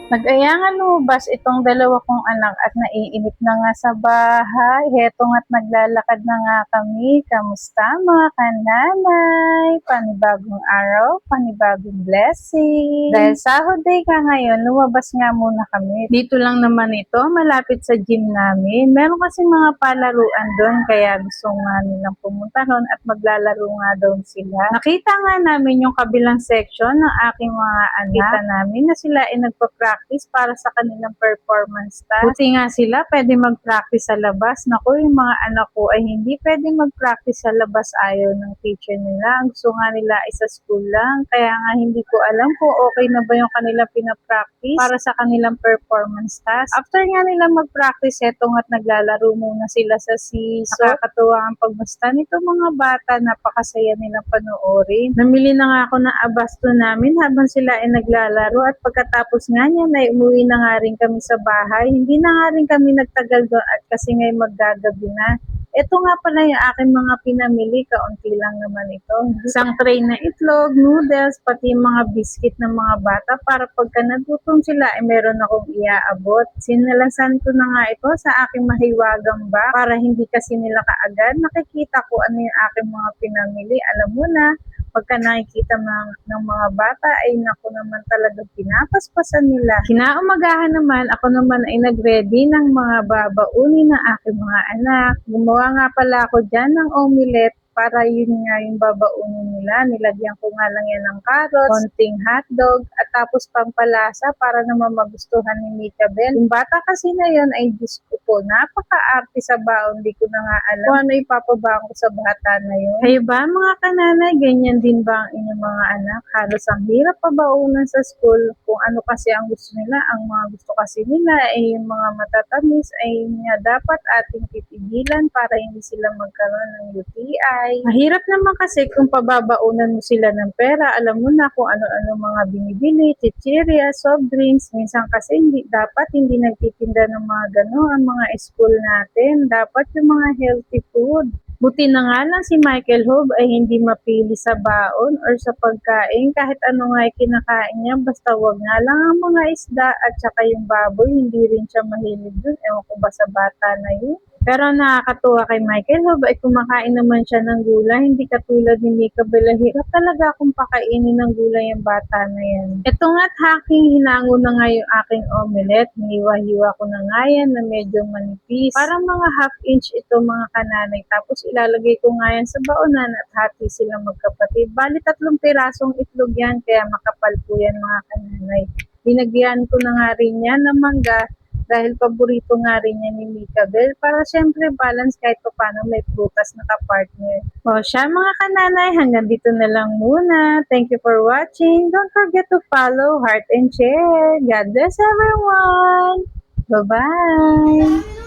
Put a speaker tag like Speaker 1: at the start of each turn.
Speaker 1: Nag-aya nga lumabas itong dalawa kong anak at naiinip na nga sa bahay. Heto nga't naglalakad na nga kami. Kamusta mga kananay? Panibagong araw, panibagong blessing. Dahil Sahod Day ka ngayon, lumabas nga muna kami. Dito lang naman ito, malapit sa gym namin. Meron kasi mga palaruan doon, kaya gusto nga nilang pumunta ron at maglalaro nga doon sila. Nakita nga namin yung kabilang section ng aking mga anak. Kita namin na sila ay nagpa-practice para sa kanilang performance task. Buti nga sila pwede mag-practice sa labas. Naku, yung mga anak ko ay hindi pwede mag-practice sa labas, ayaw ng teacher nila. Ang gusto nga nila ay sa school lang. Kaya nga hindi ko alam kung okay na ba yung kanilang pinapractice para sa kanilang performance task. After nga nila mag-practice, eto nga't naglalaro muna sila sa seesaw. Nakakatuwa ang pagmusta nito mga bata. Napakasaya nilang panoorin. Namili na nga ako ng abasto namin habang sila ay naglalaro at pagkatapos nga niyan ay umuwi na nga rin kami sa bahay. Hindi na nga rin kami nagtagal doon at kasi nga'y maggagabi na. Ito nga pala yung aking mga pinamili, kaunti lang naman ito. Isang tray na itlog, noodles, pati yung mga biscuit ng mga bata para pagka nagutom sila ay meron akong iaabot. Sinalasan ko na nga ito sa aking mahiwagang bag para hindi kasi nila kaagad nakikita ko ano yung aking mga pinamili. Alam mo na, pagka nakikita ng mga bata ay naku naman talaga pinapaspasan nila. Kinaumagahan naman, ako naman ay nag-ready ng mga babaunin ng aking mga anak. Gumawa nga pala ako dyan ng omelette para yun nga yung babaunin nila. Nilagyan ko nga lang yan ng carrots, konting hotdog, at tapos pampalasa para naman magustuhan ni Mika Bell. Yung bata kasi na yun ay Diyos ko po, napaka-arte sa baon. Di ko na nga alam kung ano ipapabaon ko sa bata na yun. Kayo ba mga kananay, ganyan din ba ang inyong mga anak? Halos ang hirap pabaunan sa school kung ano kasi ang gusto nila. Ang mga gusto kasi nila ay yung mga matatamis ay nga dapat ating pipigilan para hindi sila magkaroon ng UTI. Mahirap naman kasi kung pababaunan mo sila ng pera, alam mo na kung ano-ano mga binibili, chichirya, soft drinks. Minsan kasi hindi nagtitinda ng mga gano'n ang mga school natin. Dapat yung mga healthy food. Buti na nga lang si Michael Hope ay hindi mapili sa baon or sa pagkain. Kahit ano nga ay kinakain niya, basta wag nga lang ang mga isda at saka yung baboy, hindi rin siya mahilig dun. Ewan ko ba sa bata na yun. Pero nakakatuwa kay Michael Hope ay kumakain naman siya ng gulay, hindi katulad ni Mika Bell. Hirap talaga kung pakainin ng gulay yung bata na yan. Ito nga't haking hinango na nga yung aking omelette. Hiniwa-hiwa ko na nga yan na medyo manipis. Parang mga half inch ito mga kananay. Tapos ilalagay ko nga yan sa baonan at hati silang magkapatid. Bali 3 pirasong itlog yan, kaya makapal po yan mga kananay. Binagyan ko na nga rin yan ng mangga dahil paborito nga rin yan ni Mika Bell para syempre balance kahit pa paano may prutas na kapartner. O siya mga kananay, hanggang dito na lang muna. Thank you for watching. Don't forget to follow, heart, and share. God bless everyone. Bye-bye.